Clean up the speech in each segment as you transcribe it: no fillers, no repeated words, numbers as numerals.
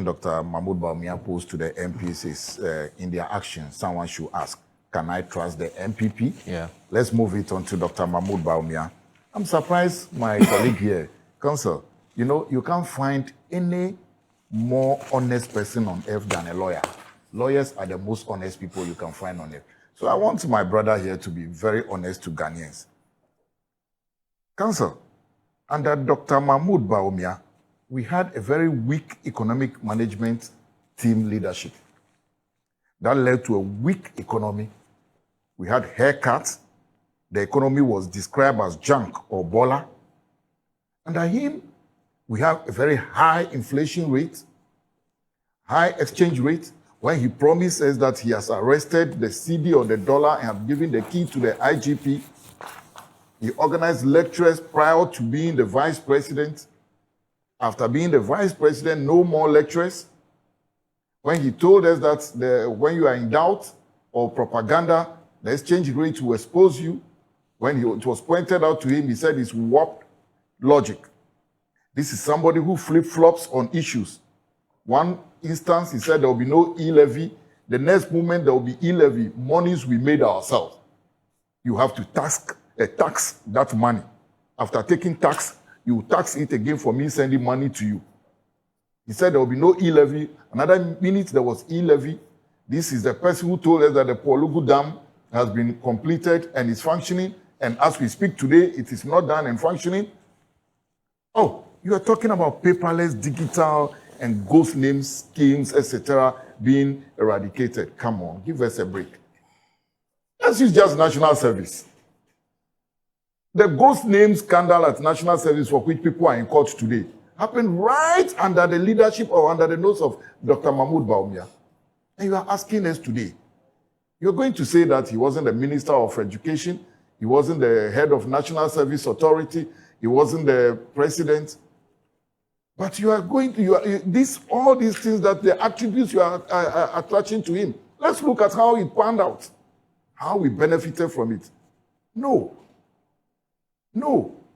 Dr. Mahmoud Bawumia posed to the MPs is, in their action, someone should ask, can I trust the MPP? Yeah. Let's move it on to Dr. Mahmoud Bawumia. I'm surprised my colleague here, Counsel, you know, you can't find any more honest person on earth than a lawyer. Lawyers are the most honest people you can find on earth. So I want my brother here to be very honest to Ghanaians. Counsel, under Dr. Mahmoud Bawumia, we had a very weak economic management team leadership. That led to a weak economy. We had haircuts. The economy was described as junk or bola. Under him, we have a very high inflation rate, high exchange rate. When he promises that he has arrested the CD or the dollar and have given the key to the IGP, he organized lectures prior to being the vice president. After being the vice president, no more lectures. When he told us that when you are in doubt or propaganda, the exchange rate will expose you. When it was pointed out to him, he said it's warped logic. This is somebody who flip-flops on issues. One instance, he said there will be no e-levy. The next moment, there will be e-levy. Monies we made ourselves. You have to tax that money. After taking tax, you tax it again for me sending money to you. He said there will be no e-levy. Another minute, there was e-levy. This is the person who told us that the Polugu Dam has been completed and is functioning. And as we speak today, it is not done and functioning. Oh, you are talking about paperless, digital, and ghost names, schemes, etc., being eradicated. Come on, give us a break. Let's use just national service. The ghost name scandal at national service for which people are in court today happened right under the leadership or under the nose of Dr. Mahmoud Bawumia. And you are asking us today, you're going to say that he wasn't the Minister of Education, he wasn't the head of National Service Authority, he wasn't the president. But you are going to, all these things that the attributes you are attaching to him. Let's look at how it panned out, how we benefited from it. No.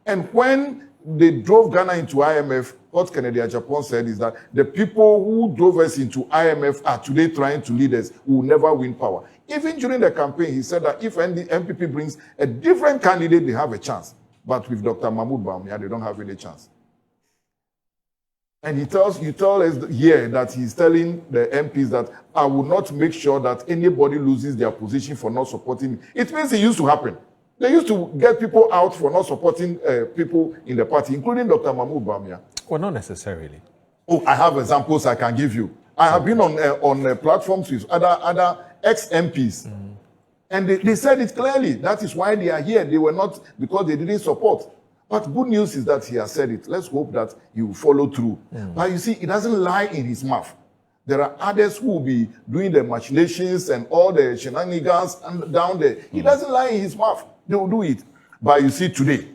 And when they drove Ghana into IMF, what Kennedy Japan said is that the people who drove us into IMF are today trying to lead us who will never win power. Even during the campaign, he said that if the MPP brings a different candidate, they have a chance. But with Dr. Mahmoud Bawumia, they don't have any chance. And you tell us here that he's telling the MPs that I will not make sure that anybody loses their position for not supporting me. It means it used to happen. They used to get people out for not supporting people in the party, including Dr. Mahmoud Bawumia. Well, not necessarily. Oh, I have examples I can give you. I have been on platforms with other ex-MPs. And they said it clearly. That is why they are here. They were not because they didn't support. But good news is that he has said it. Let's hope that he will follow through. But you see, it doesn't lie in his mouth. There are others who will be doing the machinations and all the shenanigans and down there. He doesn't lie in his mouth. They will do it. But you see today,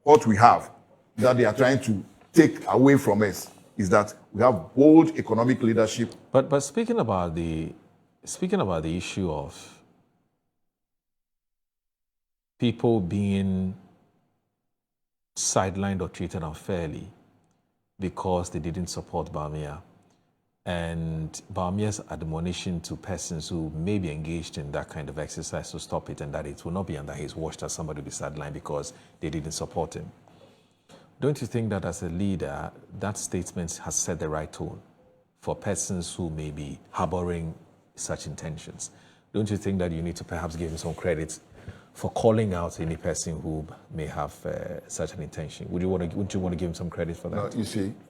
what we have that they are trying to take away from us is that we have bold economic leadership. But speaking about the issue of people being sidelined or treated unfairly because they didn't support Bawumia, and Bawumia's admonition to persons who may be engaged in that kind of exercise to stop it, and that it will not be under his watch that somebody will be sidelined because they didn't support him. Don't you think that as a leader, that statement has set the right tone for persons who may be harboring such intentions? Don't you think that you need to perhaps give him some credit for calling out any person who may have such an intention? Wouldn't you want to give him some credit for that? No,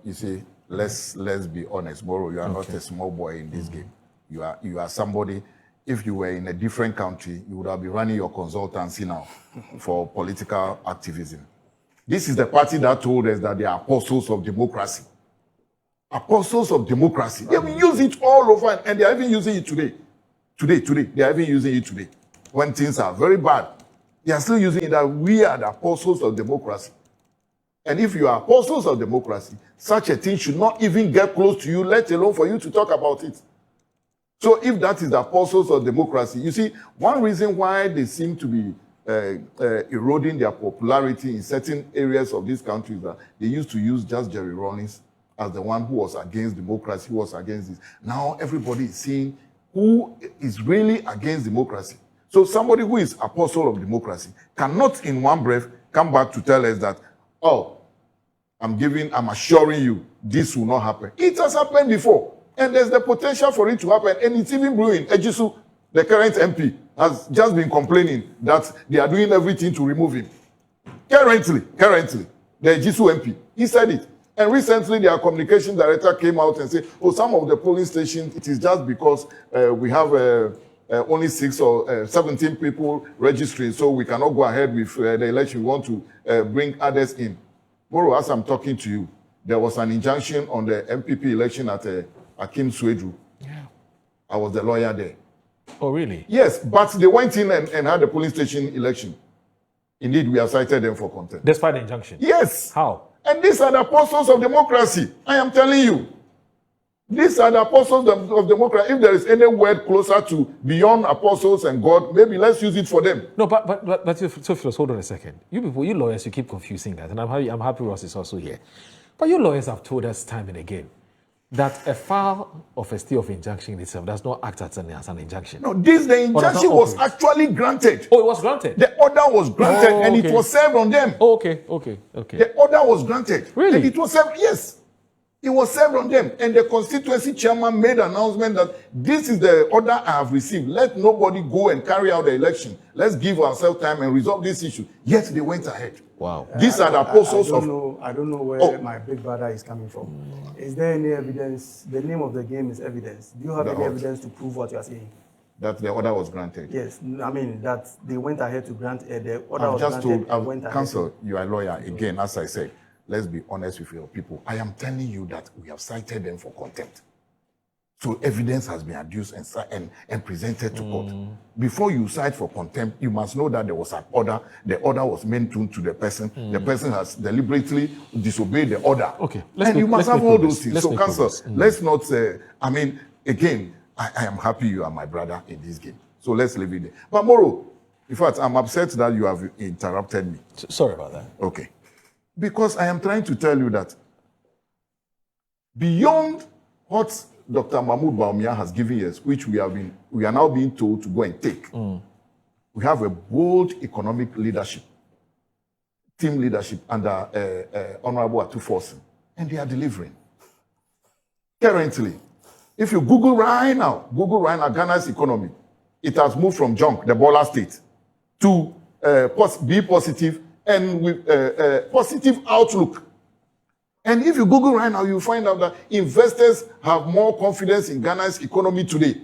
you see, let's be honest, Moro. You are not a small boy in this game. You are somebody. If you were in a different country, you would have been running your consultancy now for political activism. This is the party that told us that they are apostles of democracy. Apostles of democracy. They will use it all over, and they are even using it today. Today, they are even using it today. When things are very bad, they are still using it that we are the apostles of democracy. And if you are apostles of democracy, such a thing should not even get close to you, let alone for you to talk about it. So if that is the apostles of democracy, you see, one reason why they seem to be eroding their popularity in certain areas of this country is that they used to use just Jerry Rawlings as the one who was against democracy, who was against this. Now everybody is seeing who is really against democracy. So somebody who is apostle of democracy cannot in one breath come back to tell us that, oh, I'm assuring you this will not happen. It has happened before. And there's the potential for it to happen. And it's even brewing. Ejisu, the current MP, has just been complaining that they are doing everything to remove him. Currently, the Ejisu MP, he said it. And recently, their communication director came out and said, oh, some of the polling stations, it is just because we have only 6 or 17 people registering, so we cannot go ahead with the election. We want to bring others in. Moro, as I'm talking to you, there was an injunction on the MPP election at Akim Swedru. Yeah. I was the lawyer there. Oh, really? Yes, but they went in and had the polling station election. Indeed, we have cited them for contempt. Despite the injunction? Yes. How? And these are the apostles of democracy. I am telling you. These are the apostles of democracy. If there is any word closer to beyond apostles and God, maybe let's use it for them. No, but Sophie, hold on a second. You people, you lawyers, you keep confusing that. And I'm happy Ross is also here. But you lawyers have told us time and again that a file of a stay of injunction itself does not act as an injunction. No, the injunction was actually granted. Oh, it was granted? The order was granted and it was served on them. Oh, okay. The order was granted. Really? And it was served, yes. It was served on them. And the constituency chairman made an announcement that this is the order I have received. Let nobody go and carry out the election. Let's give ourselves time and resolve this issue. Yet they went ahead. Wow. These are the apostles I don't know where my big brother is coming from. Is there any evidence? The name of the game is evidence. Do you have any evidence to prove what you are saying? That the order was granted. Yes, I mean that they went ahead to grant the order I've was just granted. told, Counsel, you are a lawyer. Again, as I said, let's be honest with your people. I am telling you that we have cited them for contempt. So evidence has been adduced and presented to court. Before you cite for contempt, you must know that there was an order. The order was meant to the person. The person has deliberately disobeyed the order. Okay. You must have all those things. So, Counsel, let's not say, I mean, again, I am happy you are my brother in this game. So let's leave it there. But Moro, in fact, I'm upset that you have interrupted me. Sorry about that. Okay. Because I am trying to tell you that beyond what Dr. Mahmoud Bawumia has given us, which we are now being told to go and take, we have a bold economic leadership, team leadership under Honorable Atuforsen, and they are delivering. Currently, if you Google right now Ghana's economy, it has moved from junk, the Bola state, to be positive and with positive outlook. And if you Google right now, you find out that investors have more confidence in Ghana's economy today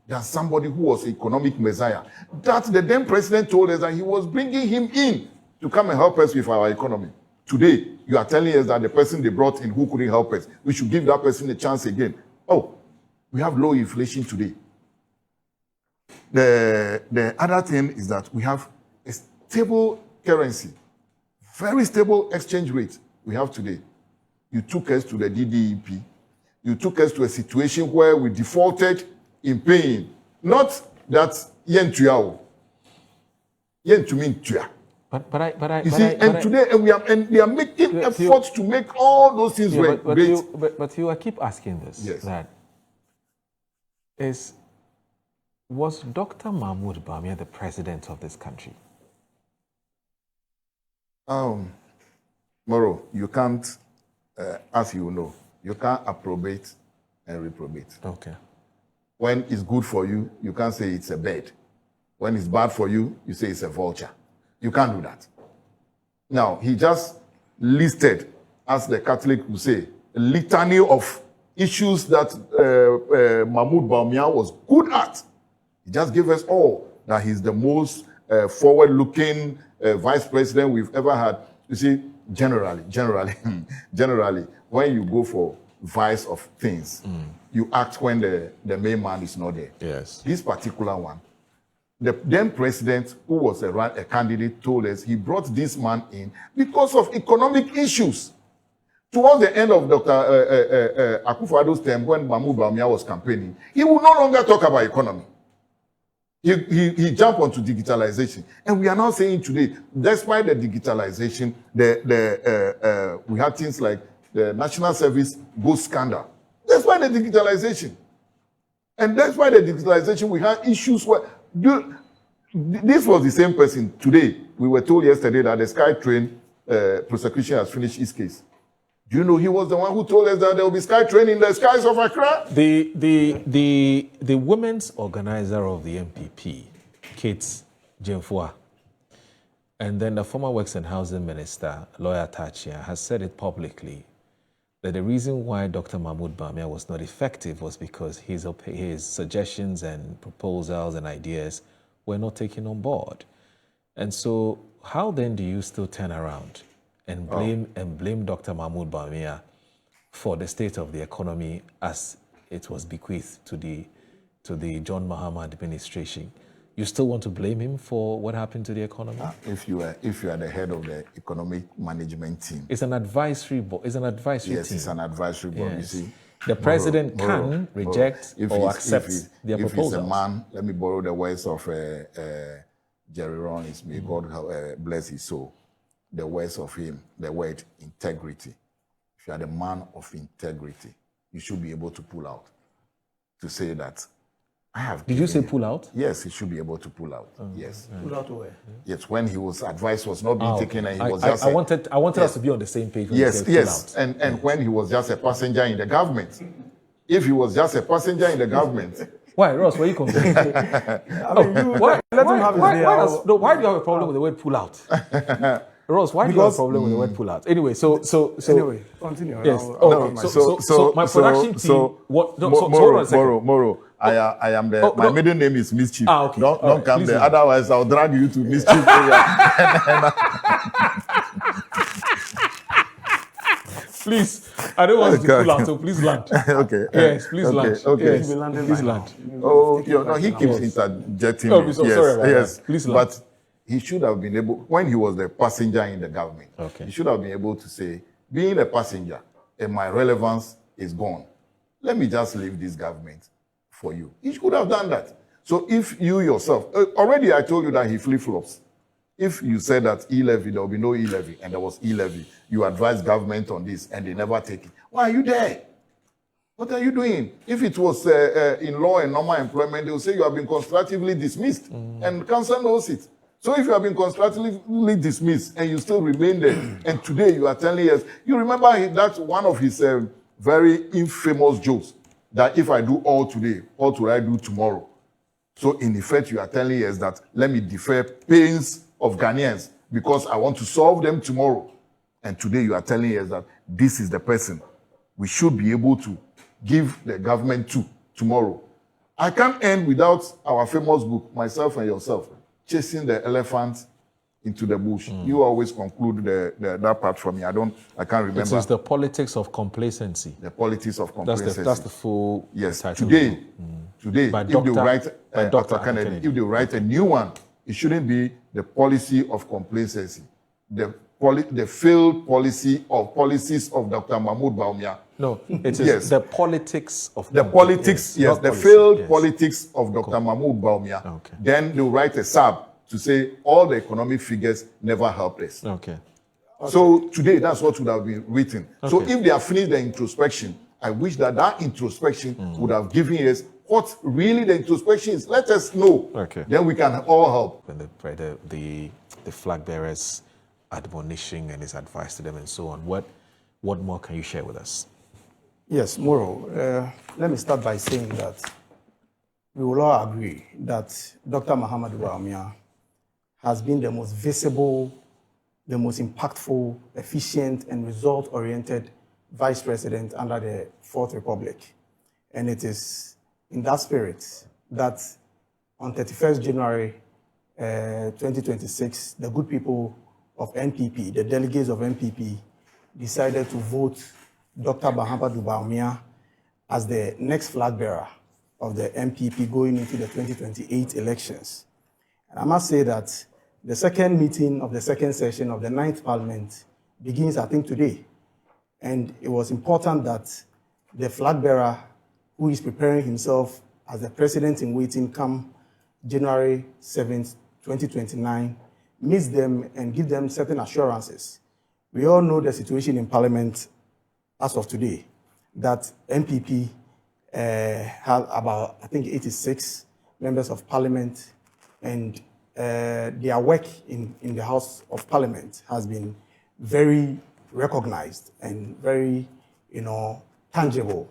than somebody who was an economic messiah. That the then president told us that he was bringing him in to come and help us with our economy. Today, you are telling us that the person they brought in who couldn't help us, we should give that person a chance again. Oh, we have low inflation today. The other thing is that we have a stable currency, very stable exchange rate we have today. You took us to the DDEP. You took us to a situation where we defaulted in paying. Not that yen tuyao. Yen to mean tuya. Today we are making efforts to make all those things great. But you keep asking this. Yes. Was Dr. Mahmoud Bawumia the president of this country? Moro, you can't, as you know, you can't approbate and reprobate. Okay. When it's good for you, you can't say it's a bird. When it's bad for you, you say it's a vulture. You can't do that. Now, he just listed, as the Catholic would say, a litany of issues that Mahmoud Bawumia was good at. He just gave us all that he's the most forward-looking vice president we've ever had. You see, generally, when you go for vice of things, you act when the main man is not there. Yes. This particular one, the then president, who was a candidate, told us he brought this man in because of economic issues. Towards the end of Dr. Akufo-Addo's term, when Mahmoud Bawumia was campaigning, he would no longer talk about economy. He jumped onto digitalization. And we are now saying today, despite the digitalization, we have things like the National Service Ghost scandal. That's why the digitalization. And that's why the digitalization, we had issues where... This was the same person today. We were told yesterday that the SkyTrain prosecution has finished his case. Do you know he was the one who told us that there will be SkyTrain in the skies of Accra? The women's organizer of the MPP, Kate Jemfua, and then the former Works and Housing Minister, Lawyer Tachia, has said it publicly that the reason why Dr. Mahmoud Bawumia was not effective was because his suggestions and proposals and ideas were not taken on board. And so how then do you still turn around and blame Dr. Mahmoud Bawumia for the state of the economy as it was bequeathed to the John Mahama administration? You still want to blame him for what happened to the economy? If you are the head of the economic management team, it's an advisory board. It's an advisory team. Yes, it's an advisory board. Yes. You see, the president can reject or accept their proposals. If he's a man, let me borrow the words of Jerry Rollins. May God bless his soul. The words of him, the word integrity. If you are the man of integrity, you should be able to pull out. To say that I have. Did you say pull out? Yes, he should be able to pull out. Yes. Pull out where? Yes, when he was advice was not being taken and he was just. I wanted us to be on the same page. Yes. And when he was just a passenger in the government. If he was just a passenger in the government. Why, Ross? Where are you coming? Why do you have a problem with the word pull out? Ross, why do you have a problem with the word pull out? Anyway, anyway, continue. Yes. So my production team. Moro. I am the. My middle name is Mischief. Okay. Don't come there. Otherwise, I'll drag you to Mischief. Please, I don't want you to pull out, so please land. Okay. Yes, please land. Okay. Yes, please land. Oh, he keeps interjecting. Oh, so sorry about that. Please land. But he should have been able, when he was the passenger in the government, he should have been able to say, being a passenger and my relevance is gone, let me just leave this government for you. He should have done that. So if you yourself, already I told you that he flip-flops. If you said that e-levy, there will be no e-levy, and there was e-levy, you advise government on this, and they never take it. Why are you there? What are you doing? If it was in law and normal employment, they will say you have been constructively dismissed, and council knows it. So if you have been constructively dismissed and you still remain there, and today you are telling us, you remember that's one of his very infamous jokes, that if I do all today, what will I do tomorrow? So in effect, you are telling us that let me defer pains of Ghanaians because I want to solve them tomorrow. And today you are telling us that this is the person we should be able to give the government to tomorrow. I can't end without our famous book, Myself and Yourself, Chasing the Elephant into the Bush. You always conclude that part for me. I can't remember. It is the politics of complacency. The politics of complacency. That's the full title. Today, by if Dr. they write Dr. Kennedy, if they write a new one, it shouldn't be the policy of complacency. The failed policies of Dr. Mahmoud Bawumia. No, it is the politics of the politics. Yes, the failed politics of Dr. Mahmoud Bawumia. Okay. Then they'll write a sub to say all the economic figures never helped us. Okay. So today, that's what would have been written. Okay. So if they have finished the introspection, I wish that introspection would have given us what really the introspection is. Let us know. Okay. Then we can all help. When the flag bearers admonishing and his advice to them and so on, what more can you share with us? Yes, Moro. Let me start by saying that we will all agree that Dr. Mahmoud Bawumia has been the most visible, the most impactful, efficient, and result-oriented vice president under the Fourth Republic. And it is in that spirit that on 31st January 2026, the good people of NPP, the delegates of NPP, decided to vote Dr. Mahmoud Bawumia as the next flag bearer of the NPP going into the 2028 elections. And I must say that the second meeting of the second session of the 9th Parliament begins, I think, today. And it was important that the flag bearer, who is preparing himself as the president in waiting come January 7th, 2029, meets them and give them certain assurances. We all know the situation in Parliament as of today, that MPP have about, I think, 86 members of parliament, and their work in the House of Parliament has been very recognized and very, tangible.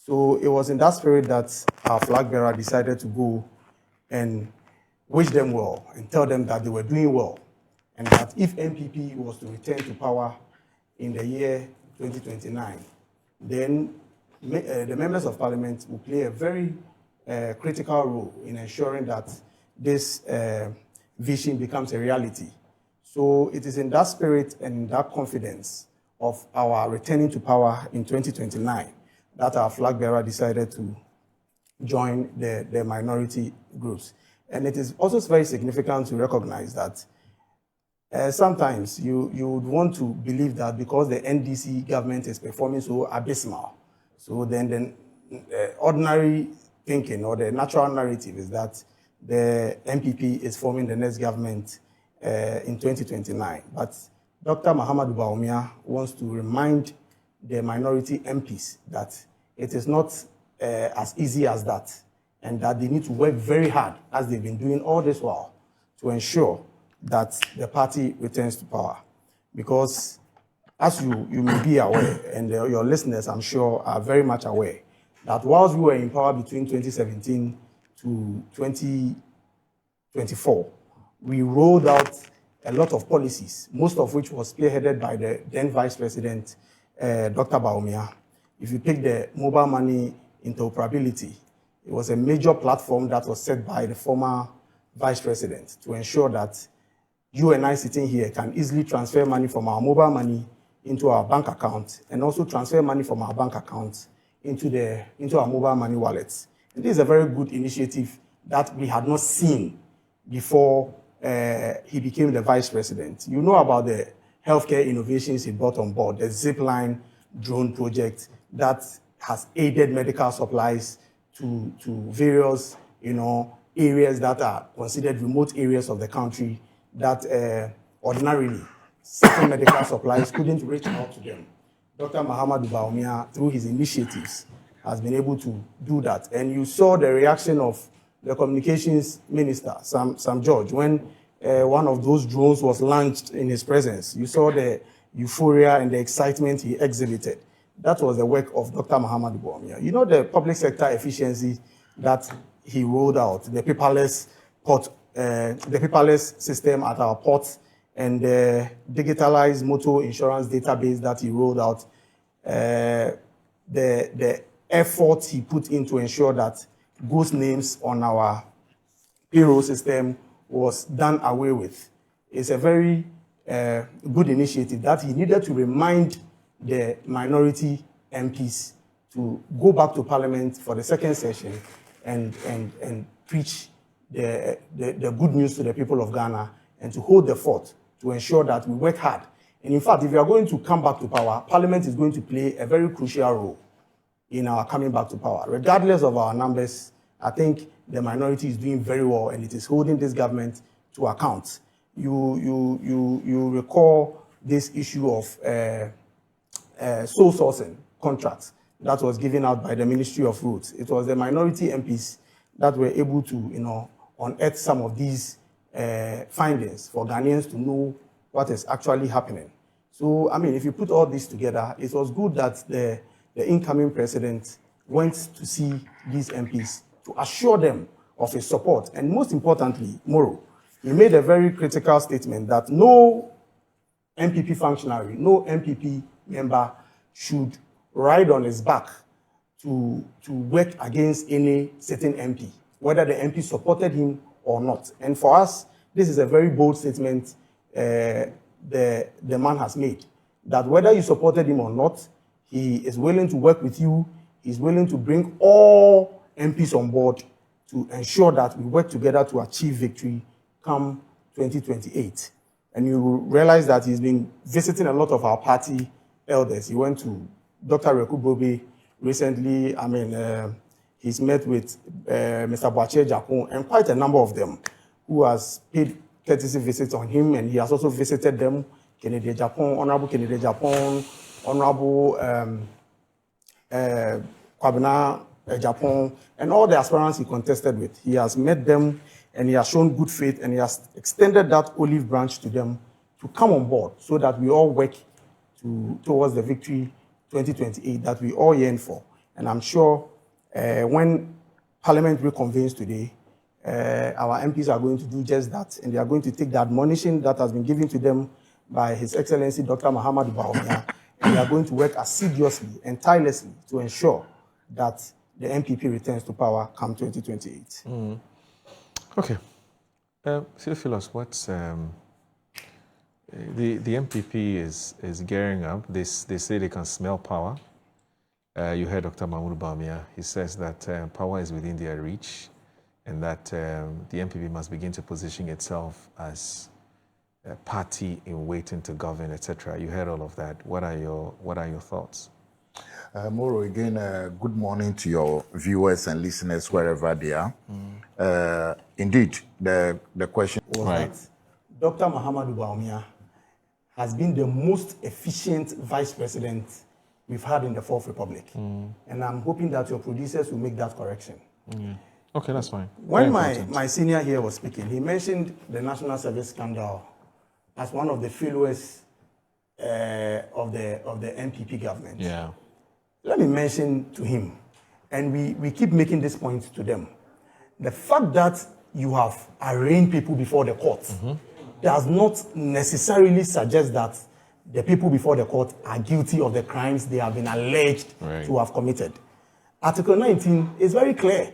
So it was in that spirit that our flag bearer decided to go and wish them well and tell them that they were doing well, and that if MPP was to return to power in the year 2029, then the members of parliament will play a very critical role in ensuring that this vision becomes a reality. So it is in that spirit and in that confidence of our returning to power in 2029 that our flag bearer decided to join the minority groups. And it is also very significant to recognize that sometimes you would want to believe that because the NDC government is performing so abysmal, so then the ordinary thinking or the natural narrative is that the MPP is forming the next government in 2029. But Dr. Mahamudu Bawumia wants to remind the minority MPs that it is not as easy as that, and that they need to work very hard, as they've been doing all this while, to ensure that the party returns to power. Because as you may be aware, and your listeners, I'm sure, are very much aware, that whilst we were in power between 2017 to 2024, we rolled out a lot of policies, most of which was spearheaded by the then Vice President, Dr. Bawumia. If you take the mobile money interoperability, it was a major platform that was set by the former Vice President to ensure that you and I sitting here can easily transfer money from our mobile money into our bank account, and also transfer money from our bank account into our mobile money wallets. And this is a very good initiative that we had not seen before he became the Vice President. You know about the healthcare innovations he brought on board, the Zipline drone project that has aided medical supplies to various, areas that are considered remote areas of the country that ordinarily certain medical supplies couldn't reach out to them. Dr. Mahamudu Bawumia, through his initiatives, has been able to do that. And you saw the reaction of the communications minister, Sam George, when one of those drones was launched in his presence. You saw the euphoria and the excitement he exhibited. That was the work of Dr. Mahamudu Bawumia. You know the public sector efficiency that he rolled out, the paperless system at our ports, and the digitalized motor insurance database that he rolled out, the effort he put in to ensure that ghost names on our payroll system was done away with. It's a very good initiative that he needed to remind the minority MPs to go back to Parliament for the second session and preach the good news to the people of Ghana, and to hold the fort to ensure that we work hard. And in fact, if we are going to come back to power, Parliament is going to play a very crucial role in our coming back to power. Regardless of our numbers, I think the minority is doing very well, and it is holding this government to account. You recall this issue of sole sourcing contracts that was given out by the Ministry of Roads. It was the minority MPs that were able to, unearth some of these findings for Ghanaians to know what is actually happening. So, I mean, if you put all this together, it was good that the incoming president went to see these MPs to assure them of his support. And most importantly, Moro, he made a very critical statement that no MPP functionary, no MPP member should ride on his back to work against any certain MP, whether the MP supported him or not. And for us, this is a very bold statement the man has made, that whether you supported him or not, he is willing to work with you. He's willing to bring all MPs on board to ensure that we work together to achieve victory come 2028. And you realize that he's been visiting a lot of our party elders. He went to Dr. Reku Bobe recently. I mean, he's met with Mr. Boache Japon and quite a number of them who has paid courtesy visits on him, and he has also visited them, Kennedy Japon, Honorable Kennedy Japon, Honorable Kwabena Japan, and all the aspirants he contested with. He has met them and he has shown good faith and he has extended that olive branch to them to come on board so that we all work towards the victory 2028 that we all yearn for. And I'm sure when Parliament reconvenes today, our MPs are going to do just that, and they are going to take the admonition that has been given to them by His Excellency Dr. Mahamudu Bawumia, and they are going to work assiduously and tirelessly to ensure that the MPP returns to power come 2028. Okay. Theophilus, what's the MPP is gearing up. They say they can smell power. You heard Dr. Mahamudu Bawumia. He says that power is within their reach, and that the MPP must begin to position itself as a party in waiting to govern, etc. You heard all of that. What are your thoughts? Moro, again, good morning to your viewers and listeners wherever they are. Indeed, the question was that Dr. Mahamudu Bawumia has been the most efficient vice president we've had in the Fourth Republic. And I'm hoping that your producers will make that correction. Okay, that's fine. When my senior here was speaking, he mentioned the National Service scandal as one of the failures of the NPP government. Yeah. Let me mention to him, and we keep making this point to them, the fact that you have arraigned people before the court does not necessarily suggest that the people before the court are guilty of the crimes they have been alleged to have committed. Article 19 is very clear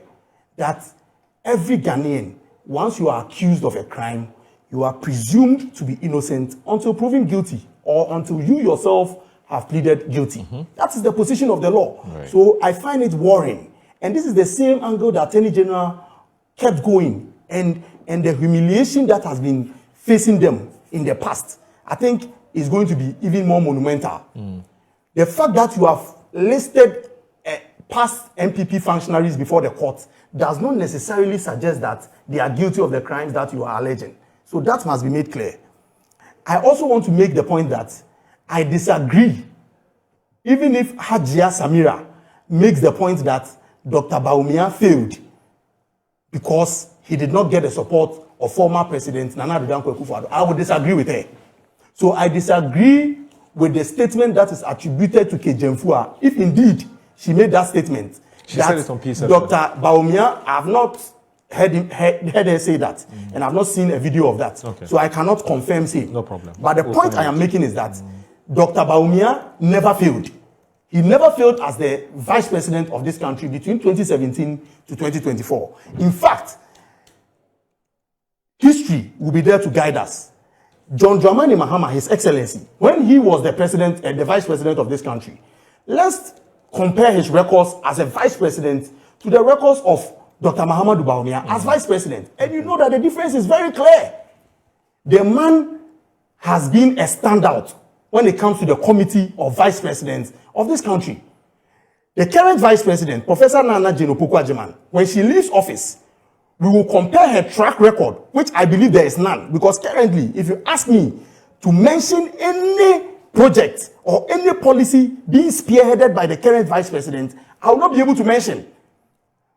that every Ghanaian, once you are accused of a crime, you are presumed to be innocent until proven guilty or until you yourself have pleaded guilty. That is the position of the law. So I find it worrying. And this is the same angle that Attorney General kept going, and the humiliation that has been facing them in the past, I think is going to be even more monumental. The fact that you have listed past MPP functionaries before the court does not necessarily suggest that they are guilty of the crimes that you are alleging. So that must be made clear. I also want to make the point that I disagree, even if Hajia Samira makes the point that Dr. Bawumia failed because he did not get the support of former President Nana Addo Dankwa Akufo-Addo. I would disagree with her. So I disagree with the statement that is attributed to Kejemfua, if indeed she made that statement. She said it on Peace. Dr. Bawumia, I have not heard her say that, and I've not seen a video of that. So I cannot confirm same. No problem. But the point I am making is that Dr. Bawumia never failed. He never failed as the vice president of this country between 2017 to 2024. In fact, history will be there to guide us. John Dramani Mahama, His Excellency, when he was the president and the vice president of this country, let's compare his records as a vice president to the records of Dr. Mahamudu Bawumia as vice president. And you know that the difference is very clear. The man has been a standout when it comes to the committee of vice presidents of this country. The current vice president, Professor Nana Jenopoku-Agyemang, when she leaves office, we will compare her track record, which I believe there is none. Because currently, if you ask me to mention any project or any policy being spearheaded by the current vice president, I will not be able to mention.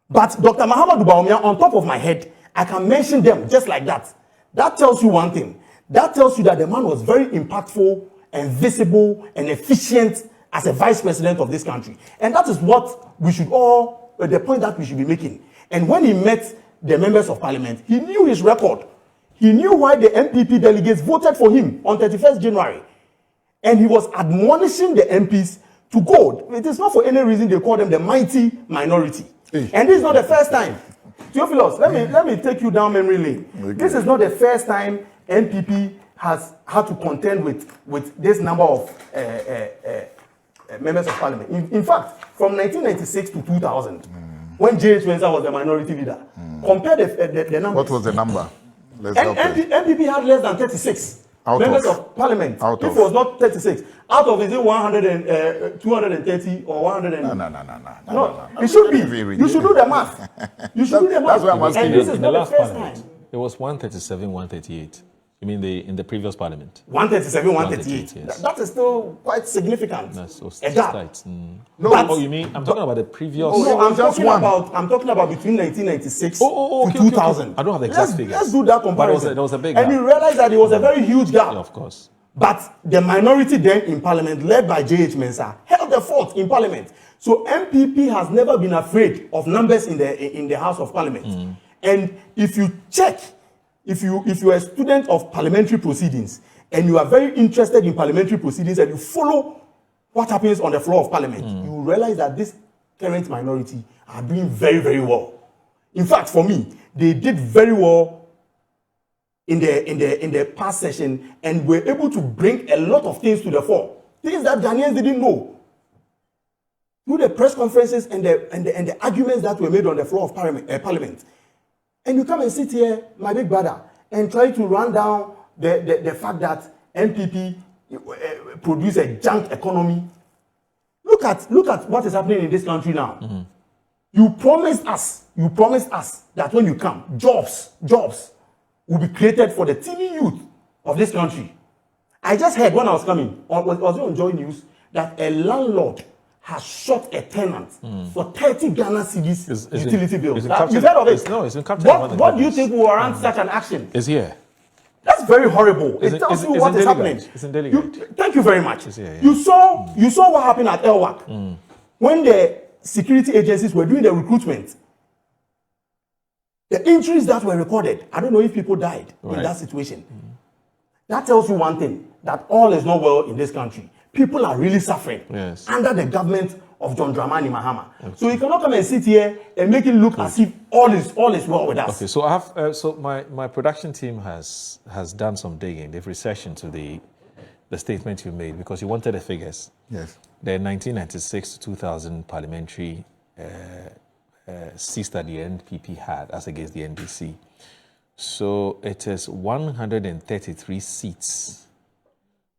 But Dr. Mahamudu Bawumia, on top of my head, I can mention them just like that. That tells you one thing. That tells you that the man was very impactful and visible and efficient as a vice president of this country. And that is what we should all, the point that we should be making. And when he met the members of parliament, he knew his record. He knew why the MPP delegates voted for him on 31st January. And he was admonishing the MPs to go. It is not for any reason they call them the mighty minority. And this is not the first time. Theophilus, let me take you down memory lane. This is not the first time MPP has had to contend with this number of members of parliament. In fact, from 1996 to 2000, when J.H. Mensah was the minority leader, compare the numbers. What was the number? MPP had less than 36 members of parliament. If it was not 36, out of is it 230 or 100? No. It should be. You should do the math. You should do the math. That's what I'm asking you. And this is not the first time. It was 137, 138. You mean in the previous parliament? 137, 138. Yes. That is still quite significant. That's so A gap. tight. No, But- Oh, you mean I'm talking about the previous? No, I'm just talking one. about between 1996 okay, to okay, 2000. okay. I don't have the exact let's, figures. Let's do that But comparison. there was a big and gap. you realize that it was a very huge gap. Yeah, of course. But the minority then in parliament, led by J.H. Mensah, held the fort in parliament. So MPP has never been afraid of numbers in the House of Parliament. And if you check, if you are a student of parliamentary proceedings and you are very interested in parliamentary proceedings and you follow what happens on the floor of parliament, you will realize that this current minority are doing very, very well. In fact, for me, they did very well in the past session and were able to bring a lot of things to the fore, things that Ghanaians didn't know. Through the press conferences and the arguments that were made on the floor of parliament. And you come and sit here, my big brother, and try to run down the fact that MPP produce a junk economy. Look at what is happening in this country now. You promised us that when you come, jobs will be created for the teeny youth of this country. I just heard when I was coming, was it on Joy News, that a landlord has shot a tenant for 30 Ghana cedis utility bills. You've heard of it? No, it's been captured. What do you think will warrant such an action? It's here. That's very horrible. It tells you what is happening. It's in delegate. Thank you very much. It's here, yeah. You saw what happened at al-wahab when the security agencies were doing the recruitment. The injuries that were recorded, I don't know if people died in that situation. That tells you one thing, that all is not well in this country. People are really suffering under the government of John Dramani Mahama. Okay. So you cannot come and sit here and make it look as if all is well with us. Okay, so I have so my production team has done some digging. They've researched into the statement you made because you wanted the figures. Yes. The 1996 to 2000 parliamentary seats that the NPP had as against the NDC. So it is 133 seats,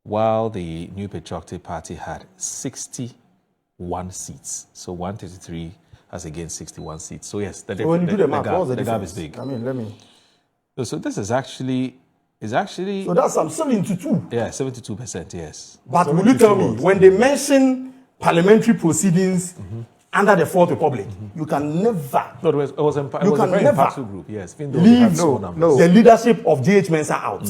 while the New Patriotic Party had 61 seats. So 133 as against 61 seats. So yes, when you do the math, what's the gap difference? is big. I mean, let me. So this is actually. So that's some 72. Yeah, 72%, yes. But will you tell me, when they mention parliamentary proceedings under the Fourth Republic, you can never. No, it was a very impactful group, yes. Even though leave the leadership of J.H. Mensah out.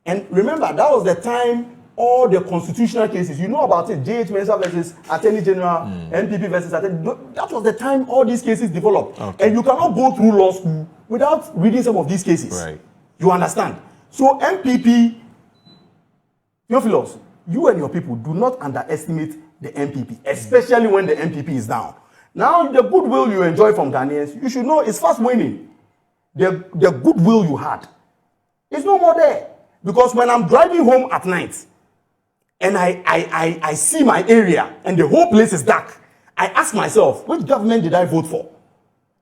And remember, that was the time all the constitutional cases, you know about it, J.H. Mensah versus Attorney General, NPP versus Attorney. That was the time all these cases developed. Okay. And you cannot go through law school without reading some of these cases. Right. You understand? So MPP, Theophilus, you and your people do not underestimate the MPP, especially when the MPP is down. Now, the goodwill you enjoy from Ghanaians, you should know it's fast waning. The goodwill you had is no more there. Because when I'm driving home at night and I see my area and the whole place is dark, I ask myself, which government did I vote for?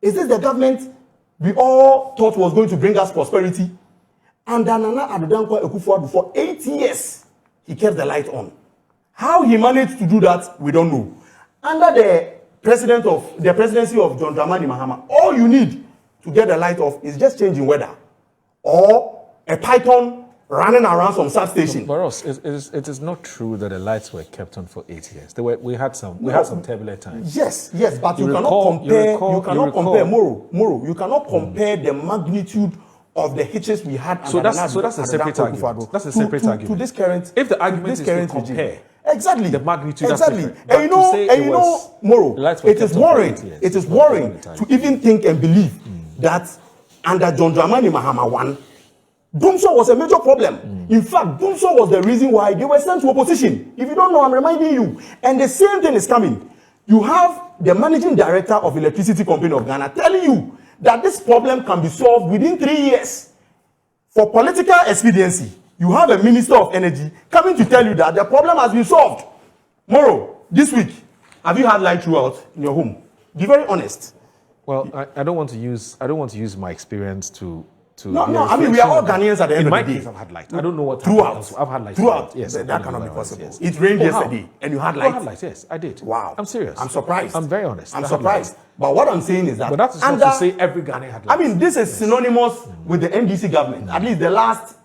Is this the government we all thought was going to bring us prosperity? And Nana Addo Dankwa for 8 years, he kept the light on. How he managed to do that, we don't know. Under the presidency of John Dramani Mahama, all you need to get the light off is just changing weather or a python running around some substation. For us, it is not true that the lights were kept on for 8 years. We had some turbulent times. Yes, but you cannot compare Moro. You cannot compare the magnitude of the hitches we had. So that's a separate argument. That's a separate argument. To this current, if the argument is to compare exactly the magnitude, exactly. That's different. And you know, Moro, it is worrying to even think and believe that under John Dramani Mahama 1, Dumso was a major problem. In fact, Dumso was the reason why they were sent to opposition. If you don't know, I'm reminding you. And the same thing is coming. You have the managing director of Electricity Company of Ghana telling you that this problem can be solved within 3 years. For political expediency, you have a minister of energy coming to tell you that the problem has been solved. Moro, this week, have you had light throughout in your home? Be very honest. Well, I don't want to use my experience to to No, be no. a I mean, we are all reflection. Ghanaians at the end In of my the day. case, I've had light. I don't know what Throughout. I've had light. Throughout. Yes, That cannot be possible. Yes. It rained Oh, how? yesterday, and you had Oh, light. I had light. Yes, I did. Wow. I'm serious. I'm surprised. I'm very honest. I'm I had surprised. light. But what I'm saying is that. But that is not to say every Ghanaian had light. I mean, this is synonymous with the NDC government. At least the last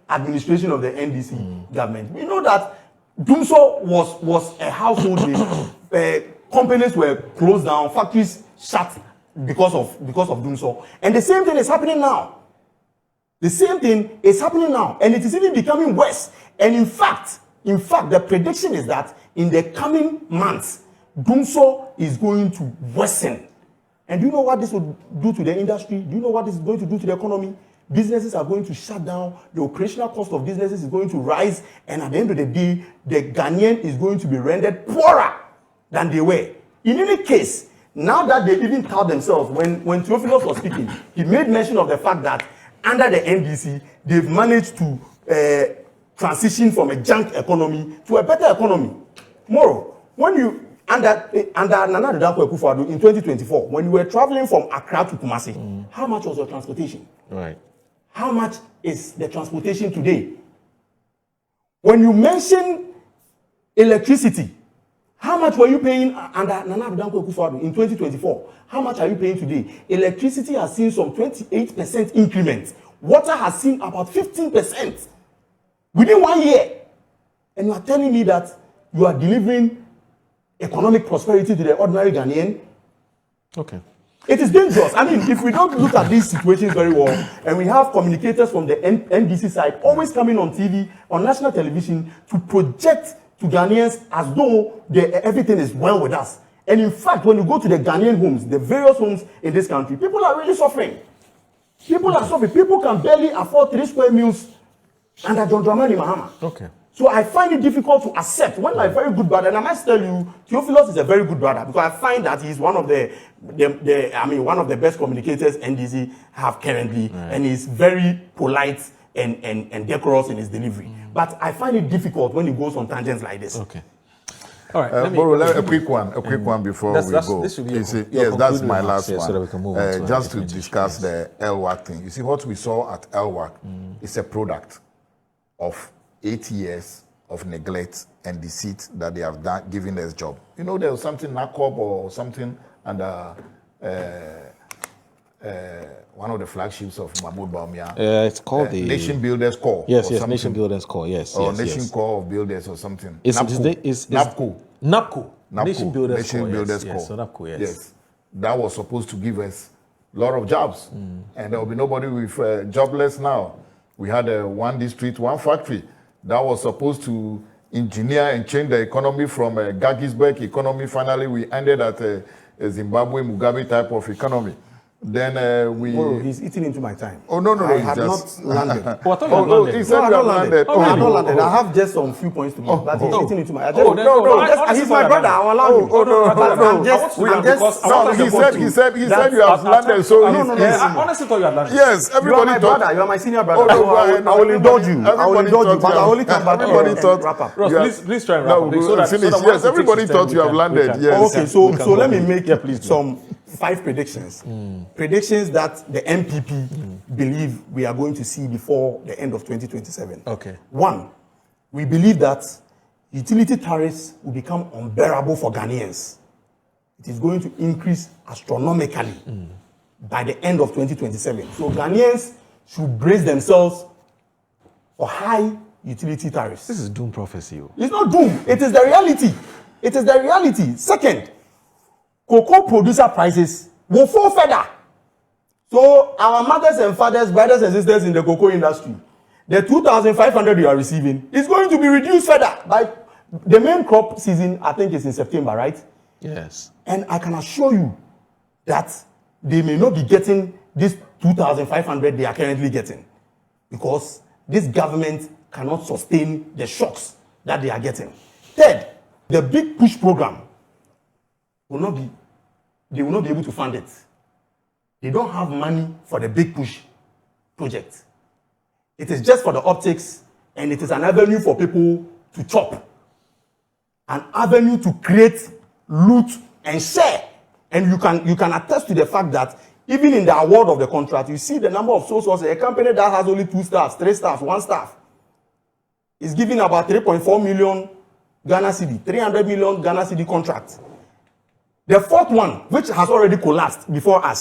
administration of the NDC government. We know that Dumso was a household name. Companies were closed down, factories shut because of Dumso. And the same thing is happening now. The same thing is happening now, and it is even becoming worse. And in fact, the prediction is that in the coming months, Dumso is going to worsen. And do you know what this will do to the industry? Do you know what this is going to do to the economy? Businesses are going to shut down. The operational cost of businesses is going to rise. And at the end of the day, the Ghanaian is going to be rendered poorer than they were. In any case, now that they even tell themselves, when Theophilus was speaking, he made mention of the fact that under the NDC, they've managed to transition from a junk economy to a better economy. Tomorrow, when you under Nana Dankwa Akufo-Addo in 2024, when you were traveling from Accra to Kumasi, how much was your transportation? Right. How much is the transportation today? When you mention electricity, how much were you paying under Nana Dankwa Akufo-Addo in 2024? How much are you paying today? Electricity has seen some 28% increment. Water has seen about 15% within 1 year. And you are telling me that you are delivering economic prosperity to the ordinary Ghanaian? Okay. It is dangerous. I mean, if we don't look at these situations very well, and we have communicators from the NDC side always coming on TV, on national television, to project to Ghanaians as though everything is well with us. And in fact, when you go to the Ghanaian homes, the various homes in this country, people are really suffering. People are suffering. People can barely afford 3 square meals under John Dramani Mahama. Okay. So I find it difficult to accept when my very good brother, and I must tell you, Theophilus is a very good brother because I find that he's one of one of the best communicators NDC have currently, and he's very polite and decorous in his delivery. But I find it difficult when he goes on tangents like this. Okay. All right. A quick one before we go. This should be yes, that's my last one. So that we can move on to just to discuss the al-wahab thing. You see, what we saw at al-wahab is a product of 8 years of neglect and deceit that they have done, given this job. You know, there was something NACOP or something under one of the flagships of Mahmoud Bawumia. It's called the Nation Builders Corps. Yes, Nation Builders Corps. Yes, or yes, Nation yes. Corps of Builders or something. NAPCO. Nation Builders Corps. Builders yes, Corps. So NAPCO, yes. Yes, that was supposed to give us a lot of jobs, and there will be nobody with jobless now. We had one district, one factory that was supposed to engineer and change the economy from a Gagisberg economy. Finally, we ended at a Zimbabwe Mugabe type of economy. Then he's eating into my time. Oh, no, I had not landed. Oh, I thought you had landed. He said you have landed. I have not landed. I have just some few points to make, but he's eating into my. He's my brother. I will allow you. He said you have landed. So I honestly thought you had landed. Yes, everybody thought. You are my senior brother. I will indulge you. I will indulge you, but I only come back and wrap up. Ross, please try and wrap up. Yes, everybody thought you have landed. Yes. Okay, so let me make some 5 predictions. Predictions that the MPP believe we are going to see before the end of 2027. Okay. 1, we believe that utility tariffs will become unbearable for Ghanaians. It is going to increase astronomically by the end of 2027. So Ghanaians should brace themselves for high utility tariffs. This is doom prophecy. It's not doom. It is the reality. It is the reality. Second, cocoa producer prices will fall further. So our mothers and fathers, brothers and sisters in the cocoa industry, the 2,500 you are receiving is going to be reduced further. Like the main crop season, I think, is in September, right? Yes. And I can assure you that they may not be getting this 2,500 they are currently getting because this government cannot sustain the shocks that they are getting. Third, the big push program they will not be able to fund it. They don't have money for the big push project. It is just for the optics, and it is an avenue for people to chop. An avenue to create, loot, and share. And you can attest to the fact that even in the award of the contract, you see the number of sole sources. A company that has only 2 staff, 3 staff, 1 staff is giving about 3.4 million Ghana cedi, 300 million Ghana cedi contract. The 4th one, which has already collapsed before us,